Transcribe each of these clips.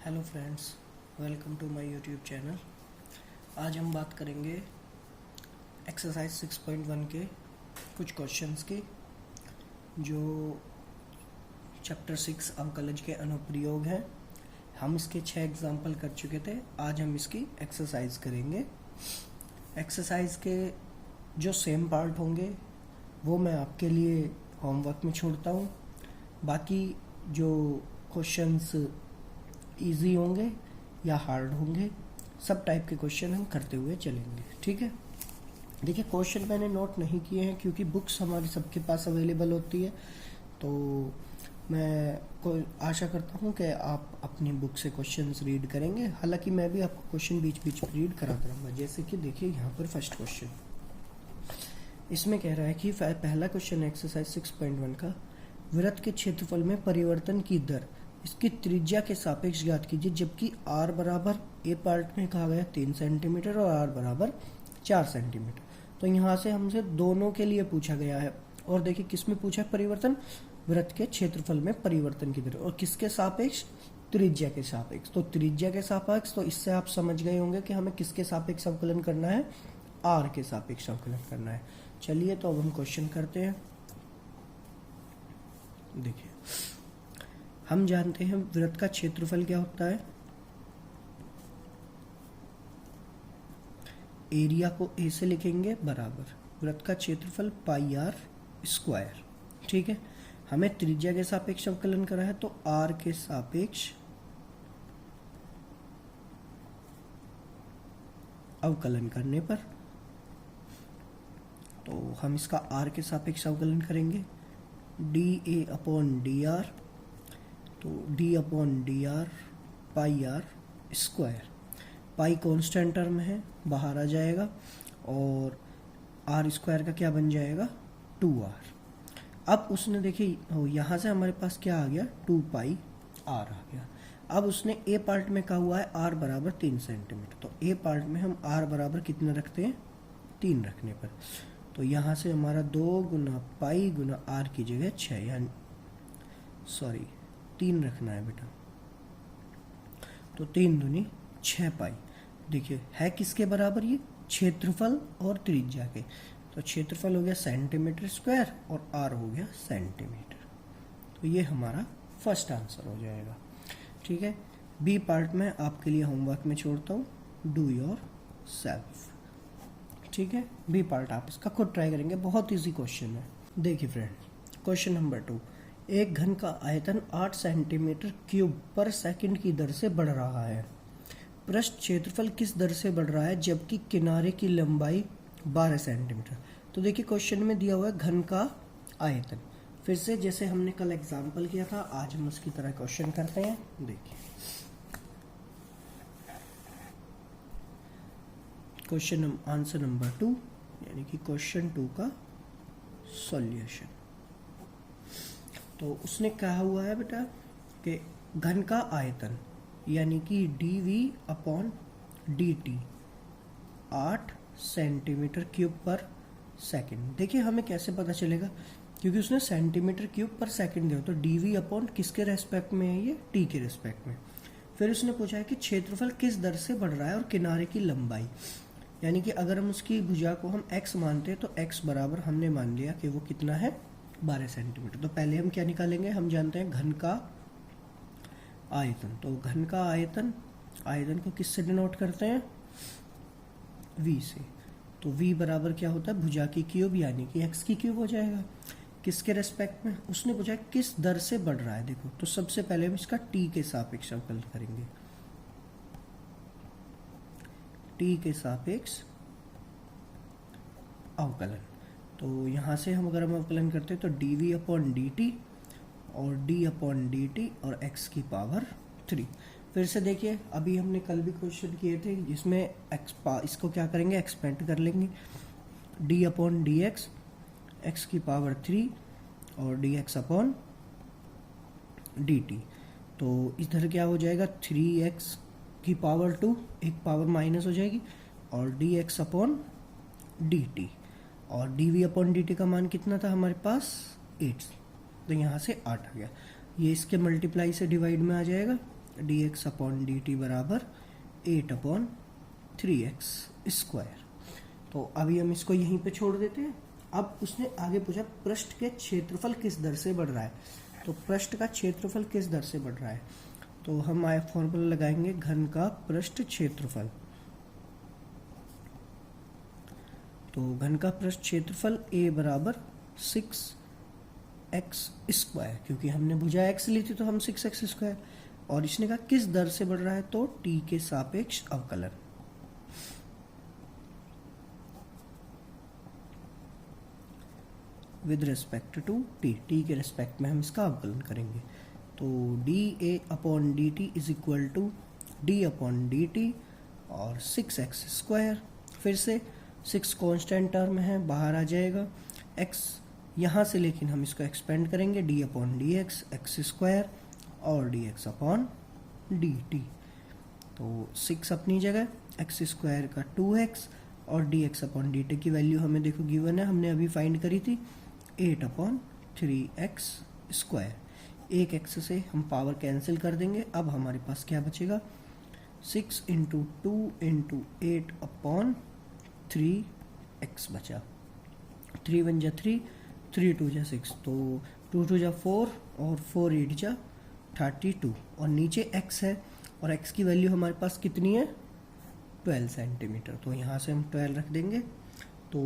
Hello friends, welcome to my YouTube channel. आज हम बात करेंगे एक्सरसाइज 6.1 के कुछ क्वेश्चंस की, जो चैप्टर 6 अवकलज के अनुप्रयोग हैं। हम इसके 6 एग्जाम्पल कर चुके थे। आज हम इसकी एक्सरसाइज करेंगे। एक्सरसाइज के जो सेम पार्ट होंगे वो मैं आपके लिए होमवर्क में छोड़ता हूँ। बाकी जो क्वेश्चंस इजी होंगे या हार्ड होंगे, सब टाइप के क्वेश्चन हम करते हुए चलेंगे। ठीक है, देखिए क्वेश्चन मैंने नोट नहीं किए हैं क्योंकि बुक्स हमारी सबके पास अवेलेबल होती है, तो मैं आशा करता हूँ कि आप अपनी बुक से क्वेश्चंस रीड करेंगे। हालांकि मैं भी आपको क्वेश्चन बीच बीच में रीड कराता रहूँगा। जैसे कि देखिए यहाँ पर फर्स्ट क्वेश्चन इसमें कह रहा है कि पहला क्वेश्चन एक्सरसाइज 6.1 का, वृत्त के क्षेत्रफल में परिवर्तन की दर इसकी त्रिज्या के सापेक्ष ज्ञात कीजिए, जबकि r बराबर ए पार्ट में कहा गया 3 सेंटीमीटर और r बराबर 4 सेंटीमीटर। तो यहाँ से हमसे दोनों के लिए पूछा गया है। और देखिए किस में पूछा है परिवर्तन, वृत्त के क्षेत्रफल में परिवर्तन की दर, और किसके सापेक्ष, त्रिज्या के सापेक्ष। तो त्रिज्या के सापेक्ष, तो इससे आप समझ गए होंगे कि हमें किसके सापेक्ष अवकलन करना है, r के सापेक्ष अवकलन करना है। चलिए तो अब हम क्वेश्चन करते हैं। देखिए हम जानते हैं वृत्त का क्षेत्रफल क्या होता है। एरिया को ए से लिखेंगे बराबर वृत्त का क्षेत्रफल पाई आर स्क्वायर। ठीक है, हमें त्रिज्या के सापेक्ष अवकलन करा है, तो आर के सापेक्ष अवकलन करने पर, तो हम इसका आर के सापेक्ष अवकलन करेंगे डी ए अपॉन डी आर, तो d upon d r pi r square. Pi constant term है, बाहर आ जाएगा, और आर स्क्वायर का क्या बन जाएगा 2r। अब उसने देखिए यहाँ से हमारे पास क्या आ गया 2 पाई आर आ गया। अब उसने ए पार्ट में कहा हुआ है r बराबर 3 सेंटीमीटर, तो ए पार्ट में हम r बराबर कितना रखते हैं 3 रखने पर, तो यहाँ से हमारा 2 गुना पाई गुना r की जगह 6, यानी 3 रखना है बेटा, तो 3 दूनी 6 पाई। देखिए है किसके बराबर, ये क्षेत्रफल और त्रिज्या के। तो क्षेत्रफल हो गया सेंटीमीटर स्क्वायर और r हो गया सेंटीमीटर, तो ये हमारा फर्स्ट आंसर हो जाएगा। ठीक है, बी पार्ट में आपके लिए होमवर्क में छोड़ता हूँ, डू योर सेल्फ। ठीक है, बी पार्ट आप इसका खुद ट्राई करेंगे, बहुत इजी क्वेश्चन है। देखिए फ्रेंड, क्वेश्चन नंबर 2, एक घन का आयतन 8 सेंटीमीटर क्यूब पर सेकंड की दर से बढ़ रहा है। पृष्ठ क्षेत्रफल किस दर से बढ़ रहा है, जबकि किनारे की लंबाई 12 सेंटीमीटर। तो देखिए क्वेश्चन में दिया हुआ है घन का आयतन। फिर से जैसे हमने कल एग्जाम्पल किया था, आज हम उसकी तरह क्वेश्चन करते हैं। देखिए क्वेश्चन आंसर नंबर 2, यानी कि क्वेश्चन 2 का सॉल्यूशन। तो उसने कहा हुआ है बेटा कि घन का आयतन यानी कि dv upon dt 8 centimetre cube पर सेकंड। देखिए हमें कैसे पता चलेगा, क्योंकि उसने सेंटीमीटर क्यूब पर सेकंड दिया, तो dv अपॉन किसके रेस्पेक्ट में है, ये t के रेस्पेक्ट में। फिर उसने पूछा है कि क्षेत्रफल किस दर से बढ़ रहा है और किनारे की लंबाई, यानी कि अगर हम उसकी भुजा को हम x मानते हैं तो x बराबर हमने मान लिया कि वो कितना है 12 सेंटीमीटर। तो पहले हम क्या निकालेंगे, हम जानते हैं घन का आयतन। तो घन का आयतन, आयतन को किससे डिनोट करते हैं, v से। तो v बराबर क्या होता है भुजा की क्यूब, यानी कि x की क्यूब हो जाएगा। किसके रेस्पेक्ट में, उसने पूछा है किस दर से बढ़ रहा है। देखो तो सबसे पहले हम इसका t के सापेक्ष अवकलन करेंगे, t के सापेक्ष अवकलन। तो यहाँ से हम अगर हम अवकलन करते हैं तो dv अपॉन dt और d अपॉन dt और x की पावर 3। फिर से देखिए अभी हमने कल भी क्वेश्चन किए थे जिसमें इसको क्या करेंगे, एक्सपेंड कर लेंगे, d अपॉन dx x की पावर 3 और dx अपॉन dt। तो इधर क्या हो जाएगा 3x की पावर 2, एक पावर माइनस हो जाएगी, और dx अपॉन dt, और dv अपॉन dt का मान कितना था हमारे पास 8, तो यहाँ से 8 आ गया। ये इसके मल्टीप्लाई से डिवाइड में आ जाएगा, D x upon d t बराबर 8/3x स्क्वायर। तो अभी हम इसको यहीं पे छोड़ देते हैं। अब उसने आगे पूछा पृष्ठ के क्षेत्रफल किस दर से बढ़ रहा है। तो पृष्ठ का क्षेत्रफल किस दर से बढ़ रहा है, तो हम आए फॉर्मूला लगाएंगे घन का पृष्ठ क्षेत्रफल। तो घन का पृष्ठ क्षेत्रफल a बराबर 6x स्क्वायर, क्योंकि हमने भुजा x ली थी तो हम 6x स्क्वायर, और इसने कहा किस दर से बढ़ रहा है, तो t के सापेक्ष अवकलन। With respect to t, t के रिस्पेक्ट में हम इसका अवकलन करेंगे। तो dA upon dt is equal to d upon dt और 6x स्क्वायर। फिर से 6 कांस्टेंट टर्म है, बाहर आ जाएगा x यहाँ से, लेकिन हम इसको एक्सपेंड करेंगे d upon D x x square और dx अपॉन dt। तो 6 अपनी जगह, x स्क्वायर का 2x और dx अपॉन dt की वैल्यू हमें देखो गिवन है, हमने अभी फाइंड करी थी 8/3x स्क्वायर। एक x से हम पावर कैंसिल कर देंगे। अब हमारे पास क्या बचेगा, 6 इंटू 2 इंटू 8/3x बचा। 3 1 जा 3, 3 2 जा 6, तो 2 2 जा 4 और 4 8 जा 32, और नीचे x है और x की वैल्यू हमारे पास कितनी है, 12 सेंटीमीटर। तो यहाँ से हम 12 रख देंगे। तो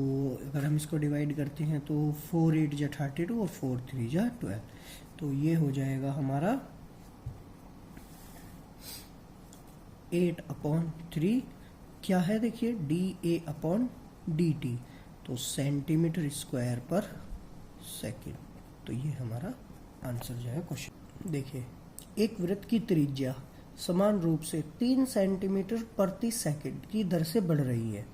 अगर हम इसको डिवाइड करते हैं तो 4 8 जा 32 और 4 3 जा 12, तो ये हो जाएगा हमारा 8/3 क्या है, देखिए dA अपॉन dt, तो सेंटीमीटर स्क्वायर पर सेकेंड। तो ये हमारा आंसर जो है क्वेश्चन। देखिए एक वृत्त की त्रिज्या समान रूप से 3 सेंटीमीटर प्रति सेकंड की दर से बढ़ रही है।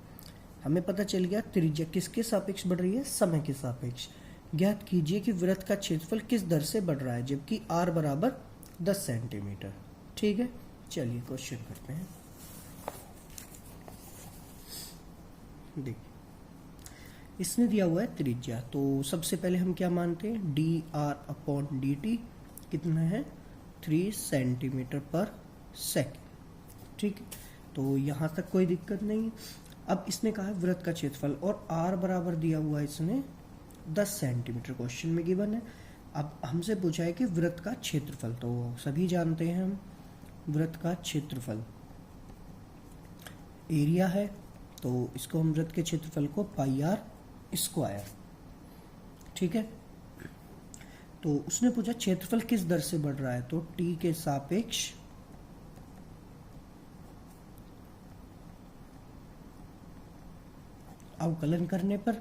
हमें पता चल गया त्रिज्या किसके सापेक्ष बढ़ रही है, समय के सापेक्ष। ज्ञात कीजिए कि वृत्त का क्षेत्रफल किस दर से बढ़ रहा है, जबकि r बराबर 10 सेंटीमीटर। ठीक है, चलिए क्वेश्चन करते हैं। देखिए इसने दिया हुआ है त्रिज्या, तो सबसे पहले हम क्या मानते हैं, dr अपॉन dt कितना है, 3 सेंटीमीटर पर सेकेंड। ठीक है, तो यहाँ तक कोई दिक्कत नहीं। अब इसने कहा है वृत्त का क्षेत्रफल, और r बराबर दिया हुआ है इसने 10 सेंटीमीटर, क्वेश्चन में गिवन है। अब हमसे पूछा है कि वृत्त का क्षेत्रफल, तो सभी जानते हैं हम वृत्त का क्षेत्रफल एरिया है, तो इसको हम वृत्त के क्षेत्रफल को पाई r स्क्वायर। ठीक है, तो उसने पूछा क्षेत्रफल किस दर से बढ़ रहा है, तो t के सापेक्ष अवकलन करने पर।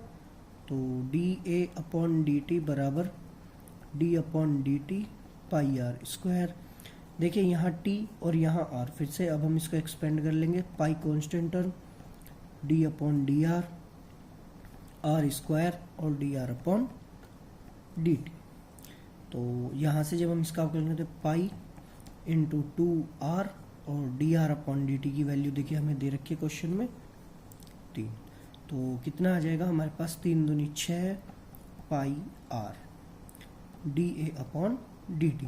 तो dA अपॉन dt बराबर d अपॉन dt पाई r स्क्वायर। देखिए यहाँ t और यहाँ r, फिर से अब हम इसको एक्सपेंड कर लेंगे, पाई constant term, d upon d are, r square और dr अपॉन dt। तो यहाँ से जब हम इसका अवकलन करते हैं, पाई इंटू 2r और dr अपॉन dt की वैल्यू देखिए हमें दे रखी है क्वेश्चन में 3, तो कितना आ जाएगा हमारे पास, 3 दूनी 6 पाई r dA अपॉन dt,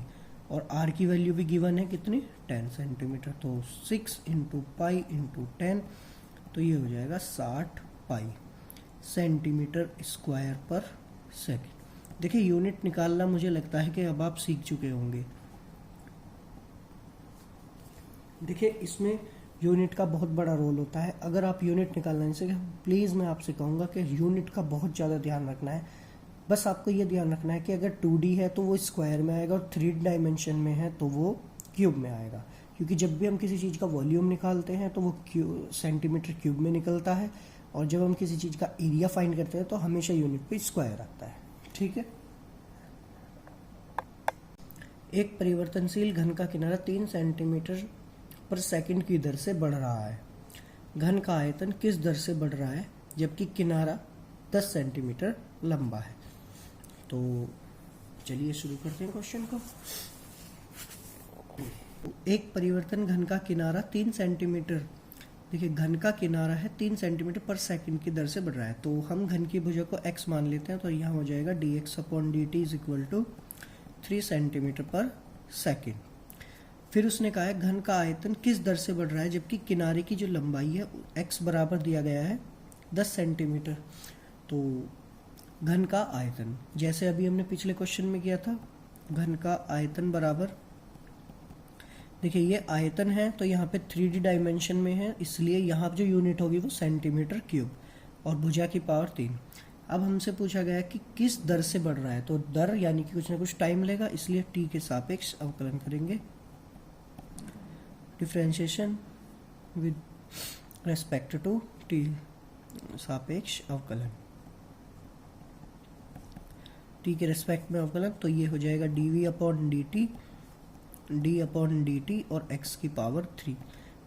और r की वैल्यू भी गिवन है कितनी, 10 सेंटीमीटर। तो 6 इंटू पाई इंटू 10, तो ये हो जाएगा 60 पाई सेंटीमीटर स्क्वायर पर सेकेंड। देखिए यूनिट निकालना मुझे लगता है कि अब आप सीख चुके होंगे। देखिए इसमें यूनिट का बहुत बड़ा रोल होता है। अगर आप यूनिट निकालना नहीं सके, प्लीज़ मैं आपसे कहूँगा कि यूनिट का बहुत ज़्यादा ध्यान रखना है। बस आपको ये ध्यान रखना है कि अगर 2D है तो वो स्क्वायर में आएगा, और 3 डायमेंशन में है तो वो क्यूब में आएगा, क्योंकि जब भी हम किसी चीज़ का वॉल्यूम निकालते हैं तो वो सेंटीमीटर क्यूब में निकलता है, और जब हम किसी चीज़ का एरिया फाइंड करते हैं तो हमेशा यूनिट पे स्क्वायर आता है। ठीक है, एक परिवर्तनशील घन का किनारा 3 सेंटीमीटर पर सेकंड की दर से बढ़ रहा है। घन का आयतन किस दर से बढ़ रहा है, जबकि किनारा 10 सेंटीमीटर लंबा है। तो चलिए शुरू करते हैं क्वेश्चन को। एक परिवर्तन घन का किनारा 3 सेंटीमीटर, देखिए घन का किनारा है 3 सेंटीमीटर पर सेकंड की दर से बढ़ रहा है। तो हम घन की भुजा को x मान लेते हैं, तो यहाँ हो जाएगा dx upon dt is equal to 3 centimetre पर सेकंड। फिर उसने कहा है घन का आयतन किस दर से बढ़ रहा है जबकि किनारे की जो लंबाई है x बराबर दिया गया है 10 सेंटीमीटर। तो घन का आयतन जैसे अभी हमने पिछले क्वेश्चन में किया था, घन का आयतन बराबर, देखिए ये आयतन है तो यहाँ पे 3D डायमेंशन में है, इसलिए यहाँ जो यूनिट होगी वो सेंटीमीटर क्यूब और भुजा की पावर 3। अब हमसे पूछा गया है कि किस दर से बढ़ रहा है, तो दर यानी कि कुछ ना कुछ टाइम लेगा, इसलिए t के सापेक्ष अवकलन करेंगे। Differentiation with respect to t, सापेक्ष अवकलन, t के रेस्पेक्ट में अवकलन, तो ये हो जाएगा dv upon dt, d upon dt और x की पावर 3।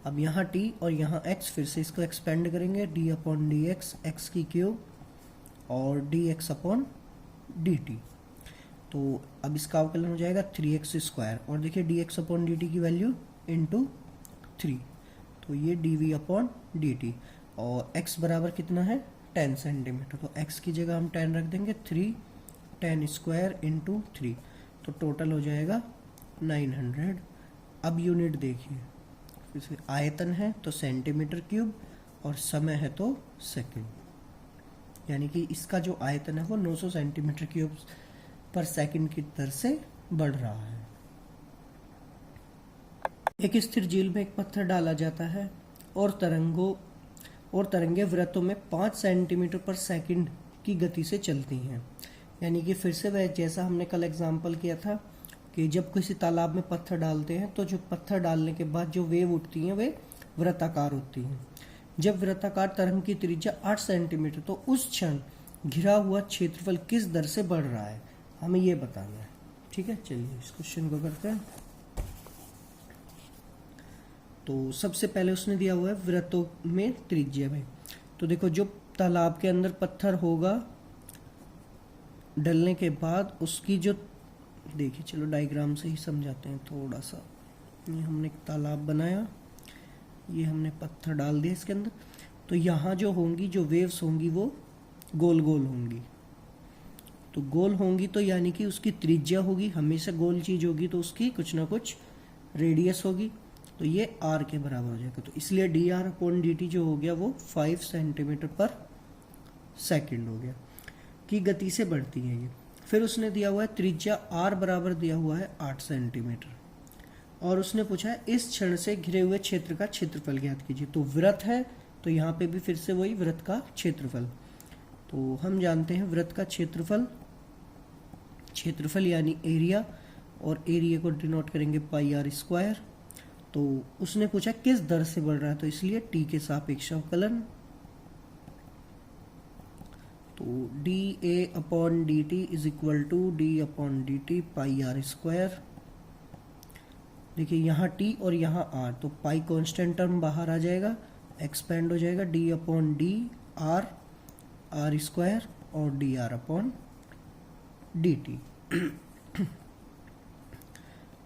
अब यहाँ t और यहाँ x, फिर से इसको एक्सपेंड करेंगे, d अपॉन dx, x की क्यूब और dx अपॉन dt। तो अब इसका अवकलन हो जाएगा 3x स्क्वायर, और देखिए dx अपॉन dt की वैल्यू इंटू 3, तो ये dv अपॉन dt, और x बराबर कितना है 10 सेंटीमीटर, तो x की जगह हम 10 रख देंगे, 3 10 स्क्वायर इंटू 3, तो टोटल हो जाएगा 900। अब यूनिट देखिए, फिर से आयतन है तो सेंटीमीटर क्यूब और समय है तो सेकंड, यानी कि इसका जो आयतन है वो 900 सेंटीमीटर क्यूब पर सेकंड की दर से बढ़ रहा है। एक स्थिर झील में एक पत्थर डाला जाता है और तरंगे वृत्तों में 5 सेंटीमीटर पर सेकंड की गति से चलती हैं। यानी कि फिर से वह जैसा हमने कल एग्जाम्पल किया था कि जब किसी तालाब में पत्थर डालते हैं तो जो पत्थर डालने के बाद जो वेव उठती हैं वे वृत्ताकार होती हैं। जब वृत्ताकार तरंग की त्रिज्या 8 सेंटीमीटर, तो उस क्षण घिरा हुआ क्षेत्रफल किस दर से बढ़ रहा है, हमें ये बताना है। ठीक है, चलिए इस क्वेश्चन को करते हैं। तो सबसे पहले उसने दिया हुआ है वृत्तों में त्रिज्या में, तो देखो जो तालाब के अंदर पत्थर होगा डलने के बाद उसकी जो, देखिए चलो डायग्राम से ही समझाते हैं थोड़ा सा। ये हमने एक तालाब बनाया, ये हमने पत्थर डाल दिया इसके अंदर, तो यहाँ जो होंगी जो वेव्स होंगी वो गोल गोल होंगी, तो गोल होंगी तो यानी कि उसकी त्रिज्या होगी, हमेशा गोल चीज होगी तो उसकी कुछ ना कुछ रेडियस होगी, तो ये r के बराबर हो जाएगा। तो इसलिए dr अपॉन dt जो हो गया वो 5 सेंटीमीटर पर सेकंड हो गया की गति से बढ़ती है ये। फिर उसने दिया हुआ है त्रिज्या r बराबर दिया हुआ है 8 सेंटीमीटर, और उसने पूछा है इस क्षण से घिरे हुए क्षेत्र का क्षेत्रफल ज्ञात कीजिए। तो वृत्त है तो यहाँ पे भी फिर से वही वृत्त का क्षेत्रफल, तो हम जानते हैं वृत्त का क्षेत्रफल यानी एरिया, और एरिया को डिनोट करेंगे पाई आर स्क्वायर। तो उसने पूछा किस दर से बढ़ रहा है, तो इसलिए t के सापेक्ष अवकलन, तो dA upon dt is equal to d upon dt pi r square. देखिए यहाँ t और यहाँ r, तो पाई कांस्टेंट टर्म बाहर आ जाएगा, एक्सपेंड हो जाएगा d upon d r square और d r upon d t.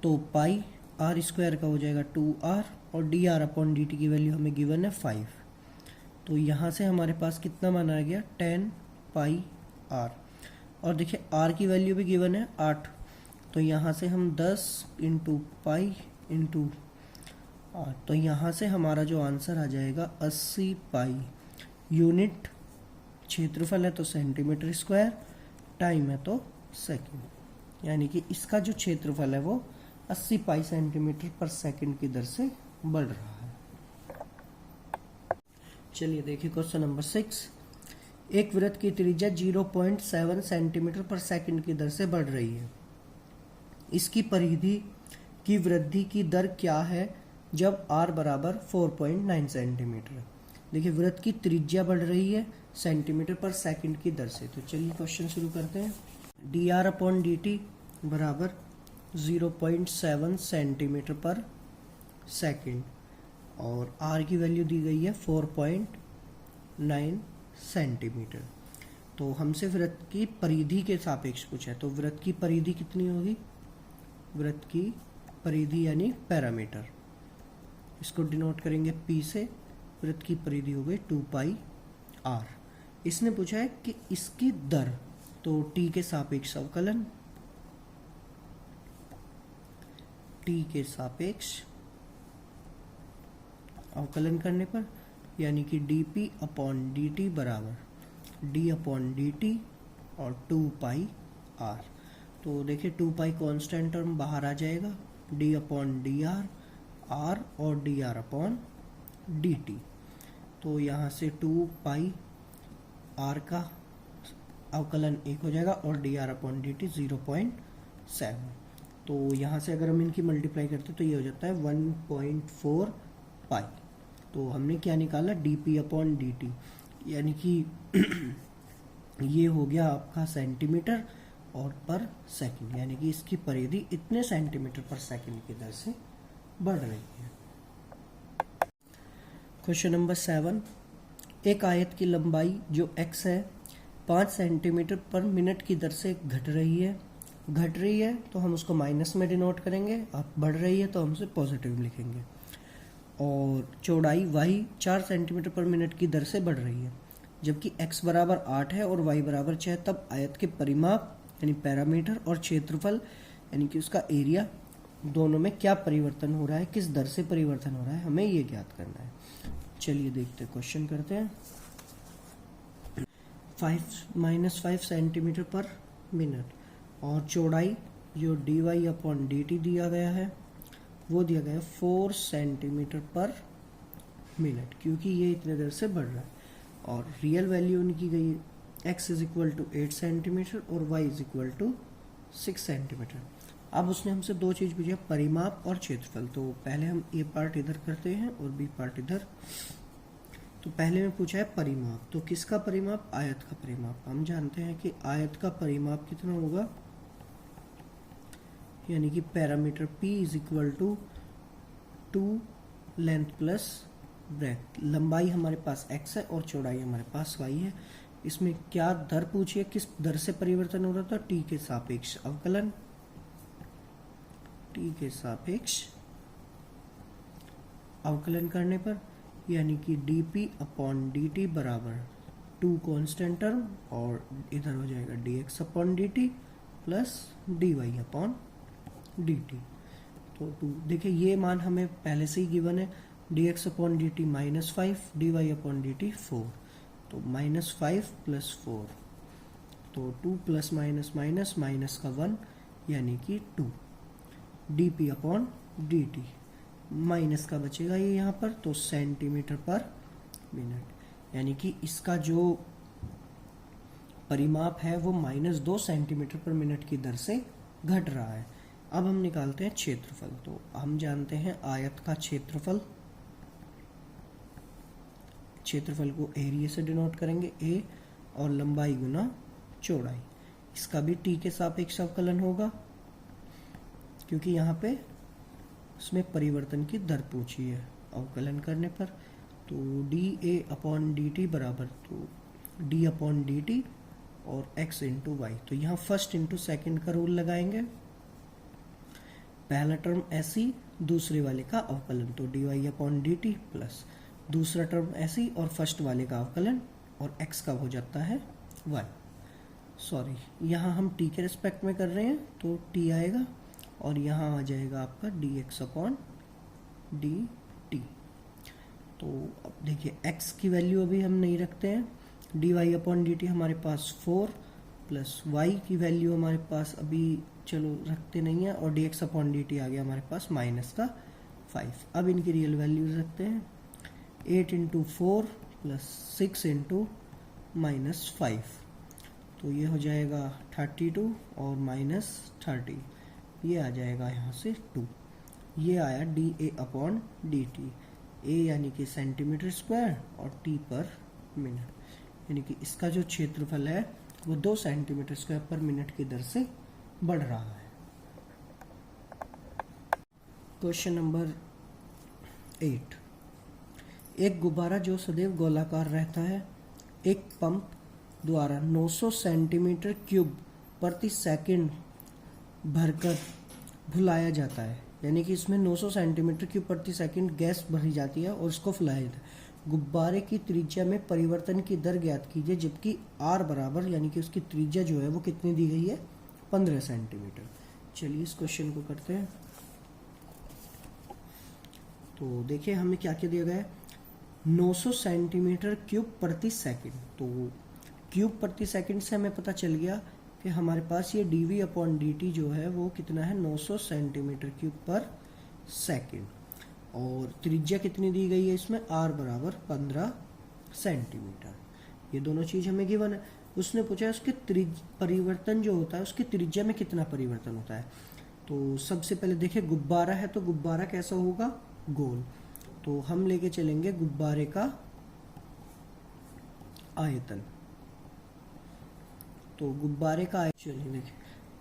तो पाई आर स्क्वायर का हो जाएगा 2r और d r upon d t की वैल्यू हमें गिवन है 5। तो यहाँ से हमारे पास कितना मान आ गया 10 पाई आर, और देखिए r की वैल्यू भी गिवन है 8, तो यहाँ से हम 10 इंटू पाई इंटू आर, तो यहाँ से हमारा जो आंसर आ जाएगा 80 पाई। यूनिट क्षेत्रफल है तो सेंटीमीटर स्क्वायर, टाइम है तो सेकंड, यानी कि इसका जो क्षेत्रफल है वो 80 पाई सेंटीमीटर पर सेकंड की दर से बढ़ रहा है। चलिए देखिए क्वेश्चन नंबर 6। एक वृत्त की त्रिज्या 0.7 सेंटीमीटर पर सेकंड की दर से बढ़ रही है। इसकी परिधि की वृद्धि की दर क्या है जब r बराबर 4.9 सेंटीमीटर। देखिए वृत्त की त्रिज्या बढ़ रही है सेंटीमीटर पर सेकंड की दर से। तो चलिए क्वेश्चन शुरू करते हैं। dr अपॉन dt बराबर 0.7 सेंटीमीटर पर सेकंड और r की वैल्यू दी गई है 4.9 सेंटीमीटर। तो हमसे वृत्त की परिधि के सापेक्ष पूछा है, तो वृत्त की परिधि कितनी होगी, वृत्त की परिधि यानी पैरामीटर, इसको डिनोट करेंगे p से। वृत्त की परिधि हो गई 2 पाई r। इसने पूछा है कि इसकी दर, तो t के सापेक्ष अवकलन, t टी के सापेक्ष अवकलन करने पर, यानी कि डी अपॉन डी टी बराबर डी अपॉन डी टी और 2 पाई आर। तो देखिए 2 पाई कॉन्स्टेंट टर्म बाहर आ जाएगा, d upon d r, r और d r upon d t. तो यहाँ से 2 पाई आर का अवकलन 1 हो जाएगा और d r upon d T 0.7। तो यहाँ से अगर हम इनकी मल्टीप्लाई करते तो ये हो जाता है 1.4 पाई। तो हमने क्या निकाला, D P upon d T, यानी कि ये हो गया आपका सेंटीमीटर और पर सेकंड, यानी कि इसकी परिधि इतने सेंटीमीटर पर सेकंड की दर से बढ़ रही है। क्वेश्चन नंबर 7, एक आयत की लंबाई जो x है 5 सेंटीमीटर पर मिनट की दर से घट रही है तो हम उसको माइनस में डिनोट करेंगे, और बढ़ रही है तो हम उसे पॉजिटिव लिखेंगे। और चौड़ाई y 4 सेंटीमीटर पर मिनट की दर से बढ़ रही है, जबकि x बराबर 8 है और y बराबर 6, तब आयत के परिमाप यानी पैरामीटर और क्षेत्रफल यानी कि उसका एरिया दोनों में क्या परिवर्तन हो रहा है, किस दर से परिवर्तन हो रहा है, हमें ये ज्ञात करना है। चलिए देखते हैं, क्वेश्चन करते हैं। 5 सेंटीमीटर पर मिनट और चौड़ाई जो d y upon d t दिया गया है वो दिया गया है 4 सेंटीमीटर पर मिनट, क्योंकि ये इतने देर से बढ़ रहा है। और रियल वैल्यू उनकी गई है x is equal to 8 centimetre और y is equal to 6 centimetre. अब उसने हमसे दो चीज पूछी, परिमाप और क्षेत्रफल। तो पहले हम ए पार्ट इधर करते हैं और बी पार्ट इधर। तो पहले में पूछा है परिमाप, तो किसका परिमाप, आयत का परिमाप। हम जानते हैं कि आयत का परिमाप कितना होगा, यानी कि parameter p is equal to 2 length plus breadth. लंबाई हमारे पास x है और चौड़ाई हमारे पास y है। इसमें क्या दर पूछी है, किस दर से परिवर्तन हो रहा था, t के सापेक्ष अवकलन, t के सापेक्ष अवकलन करने पर, यानी कि dp अपॉन dt बराबर 2 कांस्टेंट टर्म और इधर हो जाएगा dx upon dt plus dy upon dt। तो देखिए ये मान हमें पहले से ही गिवन है, dx upon dt -5, dy upon dt 4। तो -5 प्लस 4, तो 2 प्लस माइनस माइनस माइनस का 1 यानी कि 2 dp अपॉन dt, माइनस का बचेगा ये यहाँ पर, तो सेंटीमीटर पर मिनट, यानी कि इसका जो परिमाप है वो -2 सेंटीमीटर पर मिनट की दर से घट रहा है। अब हम निकालते हैं क्षेत्रफल। तो हम जानते हैं आयत का क्षेत्रफल, क्षेत्रफल को एरिया से डिनोट करेंगे, ए और लंबाई गुना चौड़ाई। इसका भी टी के सापेक्ष अवकलन होगा, क्योंकि यहाँ पे उसमें परिवर्तन की दर पूछी है अवकलन करने पर। तो डी ए अपॉन डी टी बराबर, तो डी अपॉन डी टी और एक्स इंटू वाई। तो यहाँ फर्स्ट इंटू सेकेंड का रूल लगाएंगे, पहला टर्म ऐसी, दूसरे वाले का अवकलन, तो d y upon d t plus दूसरा टर्म ऐसी और फर्स्ट वाले का अवकलन, और x का हो जाता है y। सॉरी, यहाँ हम t के रिस्पेक्ट में कर रहे हैं तो t आएगा और यहाँ आ जाएगा आपका dx अपॉन dt। तो अब देखिए x की वैल्यू अभी हम नहीं रखते हैं, dy अपॉन dt हमारे पास 4 प्लस y की वैल्यू हमारे पास अभी चलो रखते नहीं है, और dx अपॉन dt आ गया हमारे पास माइनस का 5। अब इनकी रियल वैल्यूज रखते हैं, 8 इंटू 4 प्लस 6 इंटू -5, तो ये हो जाएगा 32 और -30, ये आ जाएगा यहाँ से 2। ये आया d A upon d t, A यानी कि सेंटीमीटर स्क्वायर और टी पर मिनट, यानी कि इसका जो क्षेत्रफल है वो 2 सेंटीमीटर स्क्वायर पर मिनट की दर से बढ़ रहा है। क्वेश्चन नंबर 8, एक गुब्बारा जो सदैव गोलाकार रहता है एक पंप द्वारा 900 सेंटीमीटर क्यूब प्रति सेकंड भरकर फुलाया जाता है, यानी कि इसमें 900 सेंटीमीटर क्यूब प्रति सेकंड गैस भरी जाती है और उसको फुलाया जाता है। गुब्बारे की त्रिज्या में परिवर्तन की दर ज्ञात कीजिए, जबकि r बराबर, यानी कि उसकी त्रिज्या जो है वो कितनी दी गई है, 15 सेंटीमीटर। चलिए इस क्वेश्चन को करते हैं। तो देखिए हमें क्या क्या दिया गया है, 900 सेंटीमीटर क्यूब प्रति सेकंड। तो क्यूब प्रति सेकंड से हमें पता चल गया कि हमारे पास ये dv अपॉन dt जो है वो कितना है, 900 सेंटीमीटर क्यूब पर सेकंड। और त्रिज्या कितनी दी गई है इसमें, r बराबर 15 सेंटीमीटर। ये दोनों चीज हमें गिवन है। उसने पूछा है उसके परिवर्तन जो होता है उसकी त्रिज्या में कितना परिवर्तन होता है। तो सबसे पहले देखिए गुब्बारा है तो गुब्बारा कैसा होगा, गोल। तो हम लेके चलेंगे गुब्बारे का आयतन। तो गुब्बारे का आयतन चलिए देखिए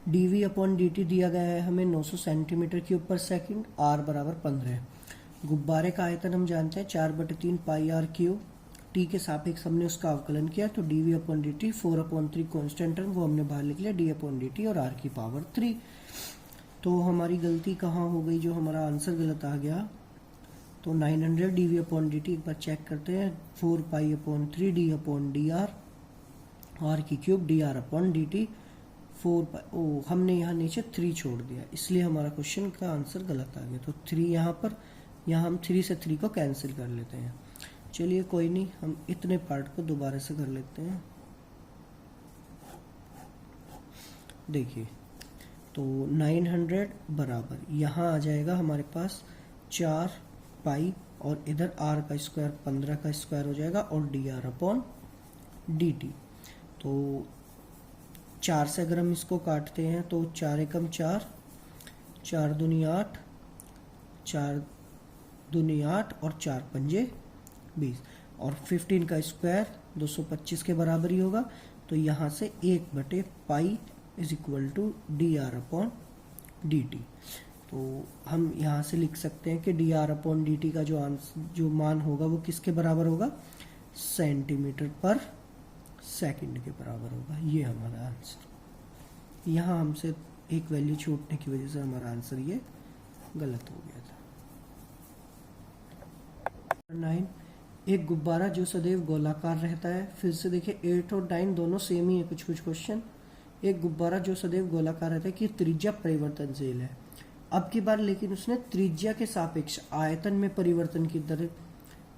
dv अपॉन dt दिया गया है हमें 900 सेंटीमीटर क्यूब पर सेकंड, r बराबर 15 है। गुब्बारे का आयतन हम जानते हैं 4/3 पाई r क्यूब। t के सापेक्ष हमने उसका अवकलन किया तो dv upon dt 4/3 constant term वो हमने बाहर लिख लिया, d अपॉन dt और r की पावर 3। तो हमारी गलती कहाँ हो गई, जो हमारा आंसर गलत आ गया। तो 900 dv अपॉन dt एक बार चेक करते हैं, 4 pi upon 3 d upon dr, r की क्यूब dr अपॉन dt 4 पाई। ओ हमने यहाँ नीचे 3 छोड़ दिया, इसलिए हमारा क्वेश्चन का आंसर गलत आ गया। तो 3 यहाँ पर, यहाँ हम 3 से 3 को कैंसिल कर लेते हैं। चलिए कोई नहीं, हम इतने पार्ट को दोबारा से कर लेते हैं। देखिए तो 900 बराबर यहाँ आ जाएगा हमारे पास 4 पाई और इधर r का स्क्वायर 15 का स्क्वायर हो जाएगा और dr अपॉन dt। तो 4 से अगर हम इसको काटते हैं तो 4 एकम 4, 4 दूनी 8, 4 दूनी 8 और 4 पंजे 20 और 15 का स्क्वायर 225 के बराबर ही होगा। तो यहाँ से 1/पाई is equal to dr upon dt। तो हम यहाँ से लिख सकते हैं कि dr अपॉन dt का जो मान होगा वो किसके बराबर होगा, सेंटीमीटर पर सेकंड के बराबर होगा। ये हमारा आंसर। यहाँ हमसे एक वैल्यू छूटने की वजह से हमारा आंसर ये गलत हो गया था। 9, एक गुब्बारा जो सदैव गोलाकार रहता है। फिर से देखिए 8 और 9 दोनों सेम ही है कुछ क्वेश्चन। एक गुब्बारा जो सदैव गोलाकार रहता है कि त्रिज्या परिवर्तनशील है। अब की बार लेकिन उसने त्रिज्या के सापेक्ष आयतन में परिवर्तन की दर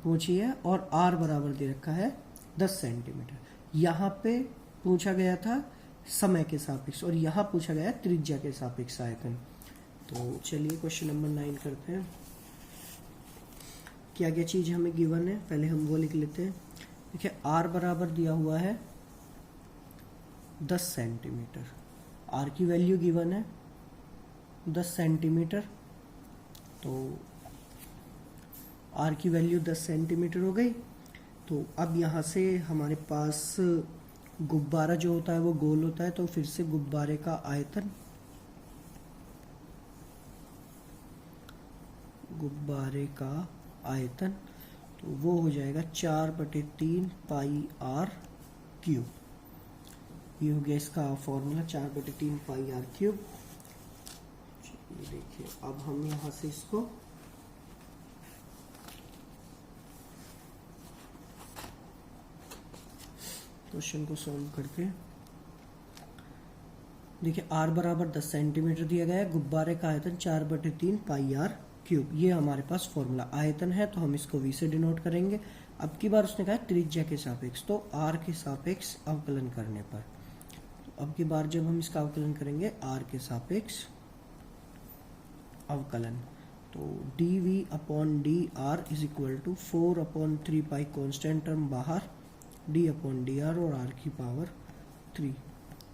पूछी है और r बराबर दे रखा है 10 सेंटीमीटर। यहाँ पे पूछा गया था समय के सापेक्ष और यहाँ पूछा गया त्रिज्या के सापेक्ष आयतन। तो चलिए क्वेश्चन नंबर 9 करते हैं। क्या क्या चीज हमें गिवन है, पहले हम वो लिख लेते हैं। देखिए r बराबर दिया हुआ है 10 सेंटीमीटर, r की वैल्यू गिवन है 10 सेंटीमीटर। तो r की वैल्यू 10 सेंटीमीटर हो गई। तो अब यहाँ से हमारे पास गुब्बारा जो होता है वो गोल होता है, तो फिर से गुब्बारे का आयतन, गुब्बारे का आयतन तो वो हो जाएगा 4/3 पाई r क्यूब। ये हो गया इसका फॉर्मूला 4/3 पाई r क्यूब। देखिए अब हम यहाँ से इसको क्वेश्चन को सॉल्व करके देखिए r बराबर 10 सेंटीमीटर दिया गया है, गुब्बारे का आयतन 4/3 पाई r क्यूब। ये हमारे पास फॉर्मूला आयतन है तो हम इसको v से डिनोट करेंगे। अब की बार उसने कहा त्रिज्या के सापेक्ष, तो r के सापेक्ष अवकलन करने पर, तो अब की बार जब हम इसका अवकलन करेंगे r के सापेक्ष अवकलन, तो dv upon dr is equal to 4/3 pi constant term बाहर, d अपॉन dr और r की पावर 3।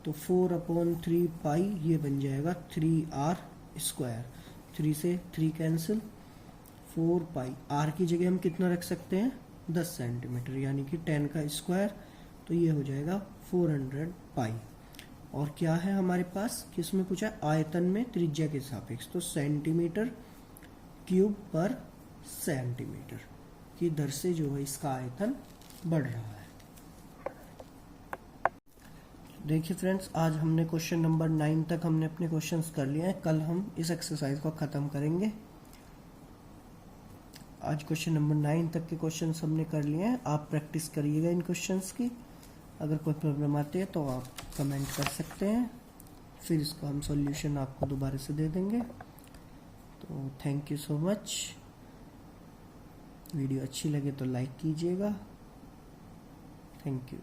तो 4/3 पाई ये बन जाएगा 3r स्क्वायर, 3 से 3 कैंसिल, 4 पाई। r की जगह हम कितना रख सकते हैं 10 सेंटीमीटर यानी कि 10 का स्क्वायर, तो ये हो जाएगा 400 पाई। और क्या है हमारे पास, किसमें पूछा आयतन में त्रिज्या के सापेक्ष, तो सेंटीमीटर क्यूब पर सेंटीमीटर की दर से जो है इसका आयतन बढ़ रहा है। देखिए फ्रेंड्स, आज हमने क्वेश्चन नंबर 9 तक हमने अपने क्वेश्चंस कर लिए हैं। कल हम इस एक्सरसाइज को ख़त्म करेंगे। आज क्वेश्चन नंबर 9 तक के क्वेश्चंस हमने कर लिए हैं। आप प्रैक्टिस करिएगा इन क्वेश्चंस की। अगर कोई प्रॉब्लम आती है तो आप कमेंट कर सकते हैं, फिर इसका हम सॉल्यूशन आपको दोबारा से दे देंगे। तो thank you so much. Video अच्छी लगे तो लाइक कीजिएगा। Thank you.